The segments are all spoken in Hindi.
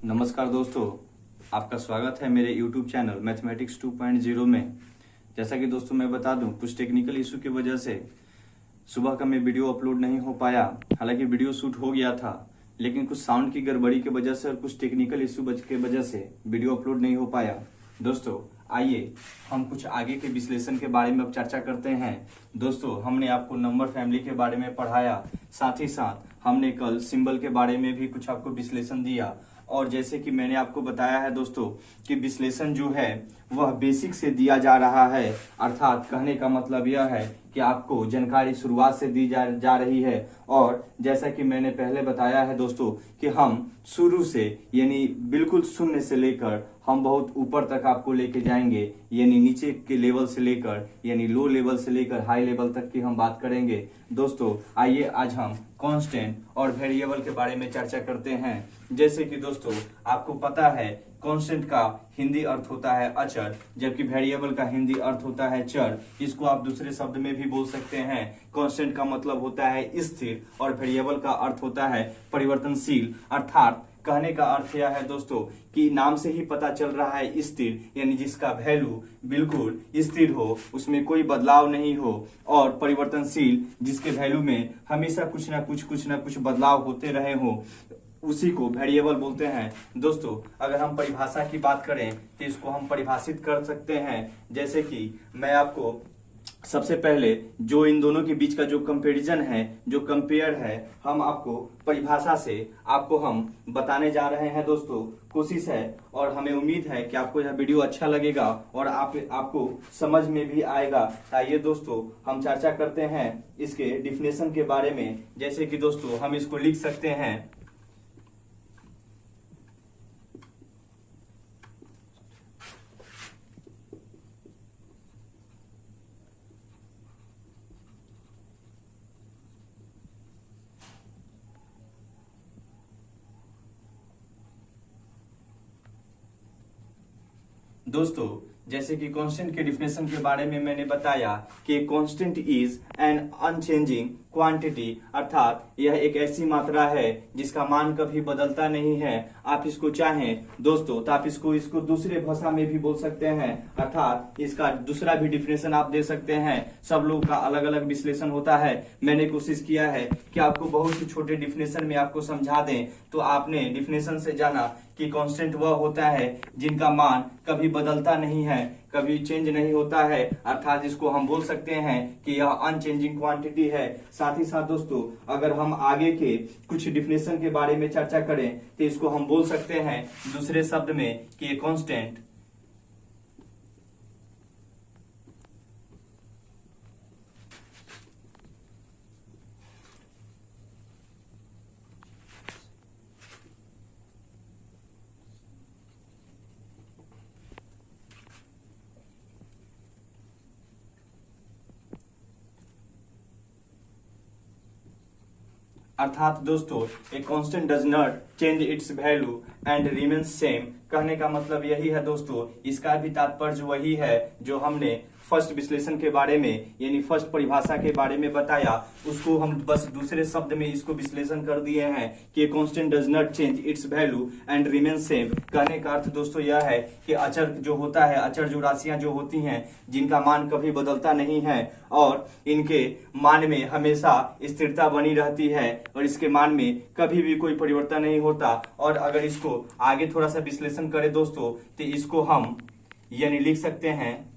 नमस्कार दोस्तों, आपका स्वागत है मेरे YouTube चैनल मैथमेटिक्स 2.0 में। जैसा कि दोस्तों मैं बता दूं, कुछ टेक्निकल इशू की वजह से सुबह का मैं वीडियो अपलोड नहीं हो पाया। हालांकि वीडियो शूट हो गया था, लेकिन कुछ साउंड की गड़बड़ी की वजह से और कुछ टेक्निकल इशू की वजह से वीडियो अपलोड नहीं हो पाया। दोस्तों आइए हम कुछ आगे के विश्लेषण के बारे में अब चर्चा करते हैं। दोस्तों हमने आपको नंबर फैमिली के बारे में पढ़ाया, साथ ही साथ हमने कल सिंबल के बारे में भी कुछ आपको विश्लेषण दिया। और जैसे कि मैंने आपको बताया है दोस्तों कि विश्लेषण जो है वह बेसिक से दिया जा रहा है, अर्थात कहने का मतलब यह है कि आपको जानकारी शुरुआत से दी जा रही है। और जैसा कि मैंने पहले बताया है दोस्तों कि हम शुरू से यानी बिल्कुल शून्य से लेकर हम बहुत ऊपर तक आपको लेके जाएंगे, यानी नीचे के लेवल से लेकर यानी लो लेवल से लेकर हाई लेवल तक की हम बात करेंगे। दोस्तों आइए आज हम कांस्टेंट और वेरिएबल के बारे में चर्चा करते हैं। जैसे कि दोस्तों आपको पता है कांस्टेंट का हिंदी अर्थ होता है अचर, जबकि वेरिएबल का हिंदी अर्थ होता है चर। इसको आप दूसरे शब्द में भी बोल सकते हैं। कांस्टेंट का मतलब होता है स्थिर और वेरिएबल का अर्थ होता है परिवर्तनशील। अर्थात कहने का अर्थ यह है दोस्तों कि नाम से ही पता चल रहा है स्थिर, यानी जिसका वैल्यू बिल्कुल स्थिर हो, उसमें कोई बदलाव नहीं हो, और परिवर्तनशील जिसके वैल्यू में हमेशा कुछ ना कुछ बदलाव होते रहे हो, उसी को वेरिएबल बोलते हैं। दोस्तों अगर हम परिभाषा की बात करें तो इसको हम परिभाषित कर सकते हैं। जैसे कि मैं आपको सबसे पहले जो इन दोनों के बीच का जो कंपैरिजन है, जो कंपेयर है, हम आपको परिभाषा से आपको हम बताने जा रहे हैं। दोस्तों कोशिश है और हमें उम्मीद है कि आपको यह वीडियो अच्छा लगेगा और आपको समझ में भी आएगा। आइए दोस्तों हम चर्चा करते हैं इसके डिफिनेशन के बारे में। जैसे कि दोस्तों हम इसको लिख सकते हैं दोस्तों जैसे कि कांस्टेंट के डिफिनेशन के बारे में मैंने बताया कि constant is an unchanging quantity, अर्थात यह एक ऐसी मात्रा है जिसका मान कभी बदलता नहीं है। आप इसको चाहें दोस्तों तो आप इसको दूसरे भाषा में भी बोल सकते हैं, अर्थात इसका दूसरा भी डिफिनेशन आप दे सकते हैं। सब लोग का अलग अलग विश्लेषण होता है। मैंने कोशिश किया है कि आपको बहुत ही छोटे डिफिनेशन में आपको समझा दें। तो आपने डिफिनेशन से जाना कि कांस्टेंट वह होता है जिनका मान कभी बदलता नहीं है, कभी चेंज नहीं होता है, अर्थात इसको हम बोल सकते हैं कि यह अनचेंजिंग क्वांटिटी है। साथ ही साथ दोस्तों अगर हम आगे के कुछ डिफिनेशन के बारे में चर्चा करें तो इसको हम बोल सकते हैं दूसरे शब्द में कि ये कांस्टेंट अर्थात दोस्तों a constant does not change it's value and remains same. कहने का मतलब यही है दोस्तों, इसका भी तात्पर्य वही है जो हमने फर्स्ट विश्लेषण के बारे में यानी फर्स्ट परिभाषा के बारे में बताया, उसको हम बस दूसरे शब्द में इसको विश्लेषण कर दिए हैं कि constant does not change it's value and remains same. कहने का अर्थ दोस्तों यह है कि अचर जो होता है, अचर जो राशियां जो होती हैं जिनका मान कभी बदलता नहीं है और इनके मान में हमेशा स्थिरता बनी रहती है और इसके मान में कभी भी कोई परिवर्तन नहीं होता। और अगर इसको आगे थोड़ा सा विश्लेषण करें दोस्तों तो इसको हम यानी लिख सकते हैं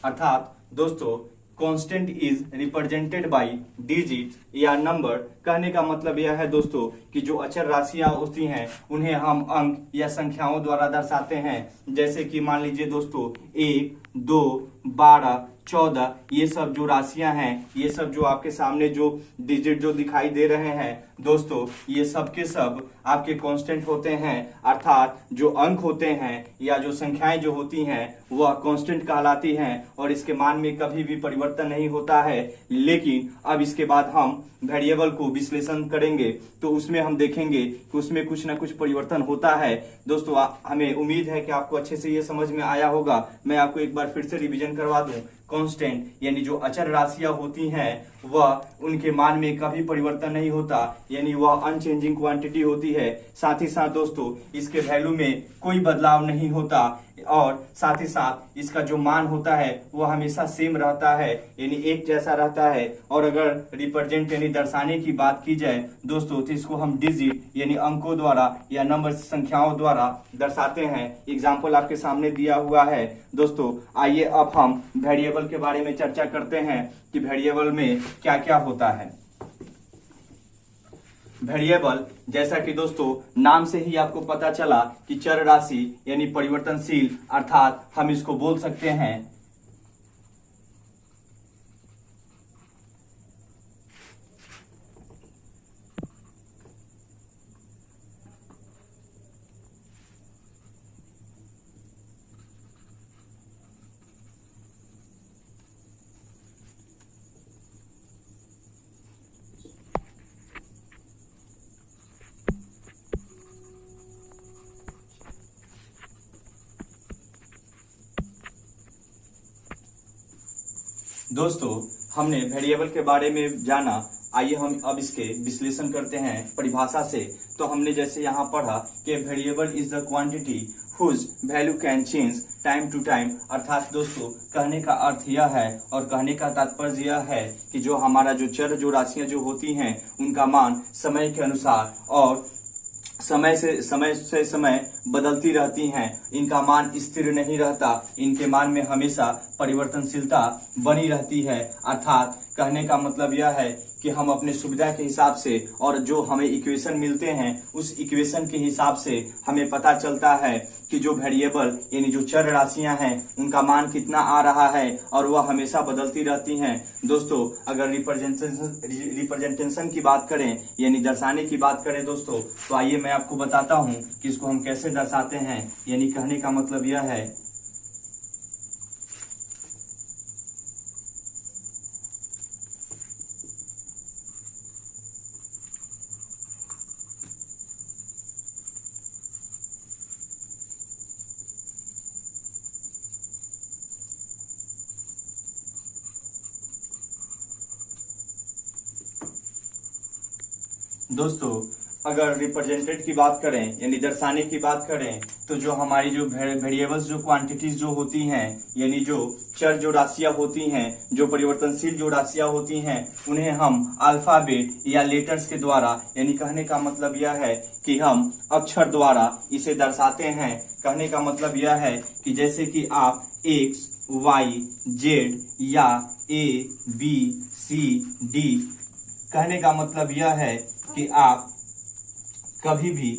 अर्थात दोस्तों constant is represented by digit या नंबर। कहने का मतलब यह है दोस्तों कि जो अचर राशियां होती हैं उन्हें हम अंक या संख्याओं द्वारा दर्शाते हैं। जैसे कि मान लीजिए दोस्तों 1, 2, 12, 14, ये सब जो राशियां हैं, ये सब जो आपके सामने जो डिजिट जो दिखाई दे रहे हैं दोस्तों, ये सब के सब आपके कांस्टेंट होते हैं, अर्थात जो अंक होते हैं या जो संख्याएं जो होती हैं वह कांस्टेंट कहलाती हैं और इसके मान में कभी भी परिवर्तन नहीं होता है। लेकिन अब इसके बाद हम वेरिएबल को विश्लेषण करेंगे तो उसमें हम देखेंगे कि उसमें कुछ ना कुछ परिवर्तन होता है। दोस्तों हमें उम्मीद है कि आपको अच्छे से ये समझ में आया होगा। मैं आपको एक बार फिर से रिवीजन करवा दूं। कांस्टेंट यानी जो अचर राशियां होती हैं वह उनके मान में कभी परिवर्तन नहीं होता, यानी वह अनचेंजिंग क्वांटिटी होती है। साथ ही साथ दोस्तों इसके वैल्यू में कोई बदलाव नहीं होता और साथ ही साथ इसका जो मान होता है वह हमेशा सेम रहता है, यानी एक जैसा रहता है। और अगर रिप्रेजेंट यानी दर्शाने की बात की जाए दोस्तों तो इसको हम डिजिट यानी अंकों द्वारा या नंबर संख्याओं द्वारा दर्शाते हैं। एग्जाम्पल आपके सामने दिया हुआ है। दोस्तों आइए अब हम वेरिएबल के बारे में चर्चा करते हैं कि वेरिएबल में क्या क्या होता है। वेरिएबल जैसा कि दोस्तों नाम से ही आपको पता चला कि चर राशि यानी परिवर्तनशील, अर्थात हम इसको बोल सकते हैं दोस्तों हमने वेरिएबल के बारे में जाना। आइए हम अब इसके विश्लेषण करते हैं परिभाषा से। तो हमने जैसे यहाँ पढ़ा कि variable is the quantity whose value can change time to time, अर्थात दोस्तों कहने का अर्थ यह है और कहने का तात्पर्य यह है कि जो हमारा जो चर जो राशियां जो होती हैं उनका मान समय के अनुसार और समय से समय बदलती रहती हैं। इनका मान स्थिर नहीं रहता, इनके मान में हमेशा परिवर्तनशीलता बनी रहती है। अर्थात कहने का मतलब यह है कि हम अपने सुविधा के हिसाब से और जो हमें इक्वेशन मिलते हैं उस इक्वेशन के हिसाब से हमें पता चलता है कि जो वेरिएबल यानी जो चर राशियां हैं उनका मान कितना आ रहा है और वह हमेशा बदलती रहती हैं। दोस्तों अगर रिप्रेजेंटेशन की बात करें यानी दर्शाने की बात करें दोस्तों, तो आइए मैं आपको बताता हूं कि इसको हम कैसे दर्शाते हैं। यानी कहने का मतलब यह है दोस्तों अगर रिप्रेजेंटेड की बात करें यानी दर्शाने की बात करें तो जो हमारी जो वेरिएबल्स जो क्वांटिटीज जो होती हैं यानी जो चर जो राशियां होती हैं, जो परिवर्तनशील जो राशियां होती हैं, उन्हें हम अल्फाबेट या लेटर्स के द्वारा यानी कहने का मतलब यह है कि हम अक्षर द्वारा इसे दर्शाते हैं। कहने का मतलब यह है कि जैसे कि आप X, Y, Z या A, B, C, D, कहने का मतलब यह है कि आप कभी भी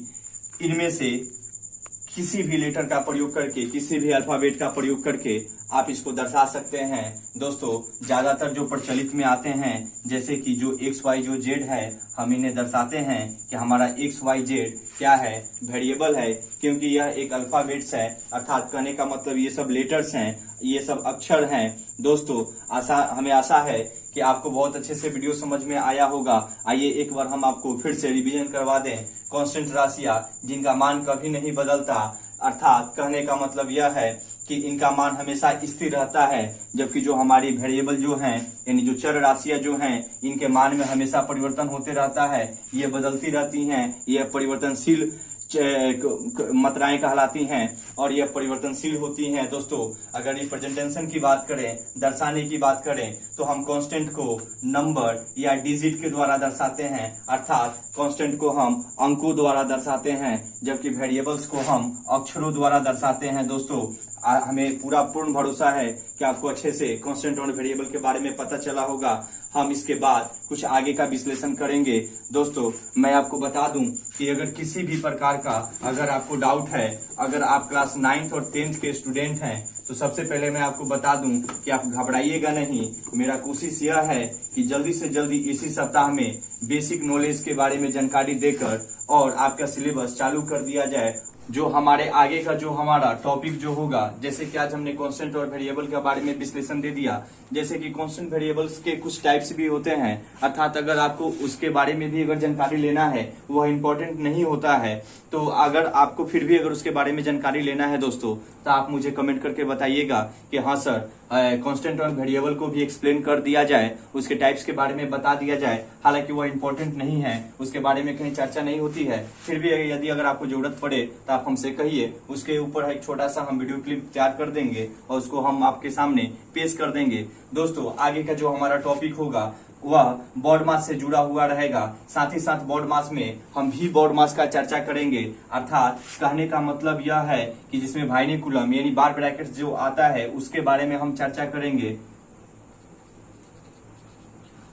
इनमें से किसी भी लेटर का प्रयोग करके, किसी भी अल्फाबेट का प्रयोग करके आप इसको दर्शा सकते हैं। दोस्तों ज्यादातर जो प्रचलित में आते हैं जैसे कि जो एक्स वाई जो जेड है, हम इन्हें दर्शाते हैं कि हमारा एक्स वाई जेड क्या है, वेरिएबल है, क्योंकि यह एक अल्फाबेट्स है। अर्थात कहने का मतलब ये सब लेटर्स हैं, ये सब अक्षर हैं। दोस्तों हमें आशा है कि आपको बहुत अच्छे से वीडियो समझ में आया होगा। आइए एक बार हम आपको फिर से रिवीजन करवा दें। कांस्टेंट राशियां जिनका मान कभी नहीं बदलता, अर्थात कहने का मतलब यह है कि इनका मान हमेशा स्थिर रहता है, जबकि जो हमारी वेरिएबल जो हैं यानी जो चर राशियां जो हैं इनके मान में हमेशा परिवर्तन होते रहता है, ये बदलती रहती हैं, ये परिवर्तनशील मात्राएं कहलाती हैं और यह परिवर्तनशील होती हैं। दोस्तों अगर रिप्रेजेंटेशन की बात करें, दर्शाने की बात करें, तो हम कांस्टेंट को नंबर या डिजिट के द्वारा दर्शाते हैं, अर्थात कांस्टेंट को हम अंकों द्वारा दर्शाते हैं, जबकि वेरिएबल्स को हम अक्षरों द्वारा दर्शाते हैं। दोस्तों हमें पूरा पूर्ण भरोसा है कि आपको अच्छे से कांस्टेंट और वेरिएबल के बारे में पता चला होगा। हम इसके बाद कुछ आगे का विश्लेषण करेंगे। दोस्तों मैं आपको बता दूं कि अगर किसी भी प्रकार का अगर आपको डाउट है, अगर आप क्लास 9th और 10th के स्टूडेंट हैं तो सबसे पहले मैं आपको बता दूं कि आप घबराइएगा नहीं। मेरा कोशिश यह है कि जल्दी से जल्दी इसी सप्ताह में बेसिक नॉलेज के बारे में जानकारी देकर और आपका सिलेबस चालू कर दिया जाए। जो हमारे आगे का जो हमारा टॉपिक जो होगा, जैसे कि आज हमने कांस्टेंट और वेरिएबल के बारे में विश्लेषण दे दिया। जैसे कि कांस्टेंट वेरिएबल्स के कुछ टाइप्स भी होते हैं, अर्थात अगर आपको उसके बारे में भी अगर जानकारी लेना है, वह इंपॉर्टेंट नहीं होता है। तो अगर आपको फिर भी अगर उसके बारे में जानकारी लेना है दोस्तों, तो आप मुझे कमेंट करके बताइएगा कि हाँ सर कांस्टेंट और वेरिएबल को भी एक्सप्लेन कर दिया जाए, उसके टाइप्स के बारे में बता दिया जाए। हालांकि वह इंपॉर्टेंट नहीं है, उसके बारे में कहीं चर्चा नहीं होती है, फिर भी यदि अगर आपको जरूरत पड़े तो आप हमसे कहिए। उसके ऊपर एक छोटा सा हम वीडियो क्लिप तैयार कर देंगे और उसको हम आपके सामने पेश कर देंगे। दोस्तों आगे का जो हमारा टॉपिक होगा वह बॉड मास से जुड़ा हुआ रहेगा। साथ ही साथ बॉड मास में हम भी बॉड मास का चर्चा करेंगे, अर्थात कहने का मतलब यह है कि जिसमें वाइनिकुलम यानी बार ब्रैकेट जो आता है उसके बारे में हम चर्चा करेंगे।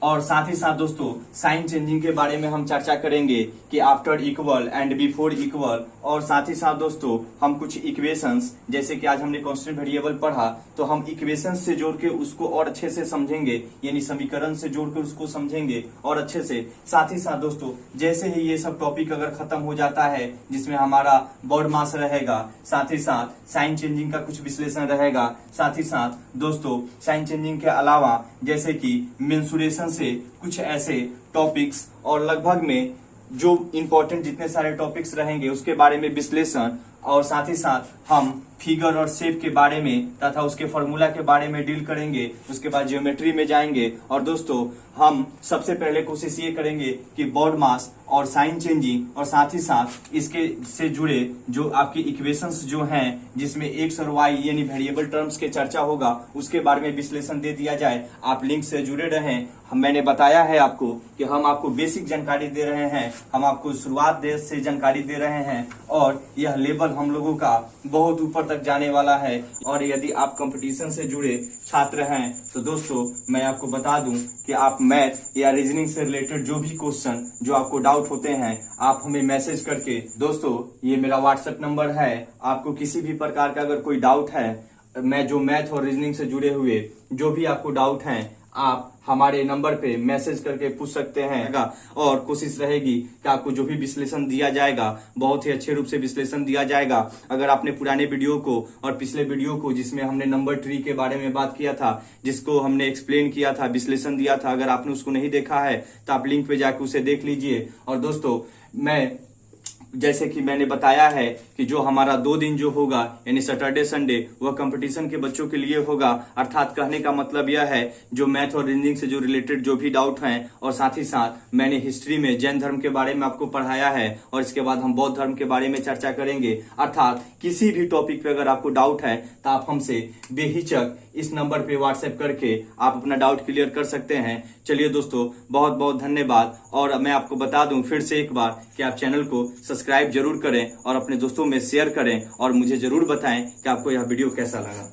और साथ ही साथ दोस्तों साइन चेंजिंग के बारे में हम चर्चा करेंगे कि after equal and before equal. और साथ ही साथ दोस्तों हम कुछ इक्वेशंस, जैसे कि आज हमने कांस्टेंट वेरिएबल पढ़ा, तो हम इक्वेशंस से जोड़ के उसको और अच्छे से समझेंगे, यानी समीकरण से जोड़ के उसको समझेंगे और अच्छे से। साथ ही साथ दोस्तों जैसे ही ये सब टॉपिक अगर खत्म हो जाता है, जिसमें हमारा बॉड मास रहेगा, साथ ही साथ साइन चेंजिंग का कुछ विश्लेषण रहेगा, साथ ही साथ दोस्तों साइन चेंजिंग के अलावा जैसे कि मेंसुरेशन से कुछ ऐसे टॉपिक्स और लगभग में जो इंपॉर्टेंट जितने सारे टॉपिक्स रहेंगे उसके बारे में विश्लेषण, और साथ ही साथ हम फिगर और शेप के बारे में तथा उसके फॉर्मूला के बारे में डील करेंगे। उसके बाद ज्योमेट्री में जाएंगे। और दोस्तों हम सबसे पहले कोशिश ये करेंगे कि बॉड मास और साइन चेंजिंग और साथ ही साथ इसके से जुड़े जो आपकी इक्वेशंस जो हैं, जिसमें एक्स और वाई यानी वेरिएबल टर्म्स के चर्चा होगा, उसके बारे में विश्लेषण दे दिया जाए। आप लिंक से जुड़े रहें। मैंने बताया है आपको कि हम आपको बेसिक जानकारी दे रहे हैं, हम आपको शुरुआत से जानकारी दे रहे हैं और यह लेवल हम लोगों का बहुत ऊपर तक जाने वाला है। और यदि आप कंपटीशन से जुड़े छात्र हैं तो दोस्तों मैं आपको बता दूं कि आप मैथ या रीजनिंग से रिलेटेड जो भी क्वेश्चन जो आपको डाउट होते हैं, आप हमें मैसेज करके, दोस्तों ये मेरा व्हाट्सएप नंबर है, आपको किसी भी प्रकार का अगर कोई डाउट है, मैं जो मैथ और रीजनिंग से जुड़े हुए जो भी आपको डाउट हैं, आप हमारे नंबर पे मैसेज करके पूछ सकते हैं। और कोशिश रहेगी कि आपको जो भी विश्लेषण दिया जाएगा बहुत ही अच्छे रूप से विश्लेषण दिया जाएगा। अगर आपने पुराने वीडियो को और पिछले वीडियो को, जिसमें हमने नंबर ट्री के बारे में बात किया था, जिसको हमने एक्सप्लेन किया था, विश्लेषण दिया था, अगर आपने उसको नहीं देखा है तो आप लिंक पे जाकर उसे देख लीजिए। और दोस्तों मैं जैसे कि मैंने बताया है कि जो हमारा 2 दिन जो होगा यानी सैटरडे संडे, वह कंपटीशन के बच्चों के लिए होगा। अर्थात कहने का मतलब यह है जो मैथ और रीजनिंग से जो रिलेटेड जो भी डाउट हैं, और साथ ही साथ मैंने हिस्ट्री में जैन धर्म के बारे में आपको पढ़ाया है और इसके बाद हम बौद्ध धर्म के बारे में चर्चा करेंगे। अर्थात किसी भी टॉपिक पे अगर आपको डाउट है तो आप हमसे बेहिचक इस नंबर पे व्हाट्सएप करके आप अपना डाउट क्लियर कर सकते हैं। चलिए दोस्तों बहुत बहुत धन्यवाद। और मैं आपको बता दूं फिर से एक बार कि आप चैनल को सब्सक्राइब जरूर करें और अपने दोस्तों में शेयर करें और मुझे जरूर बताएं कि आपको यह वीडियो कैसा लगा।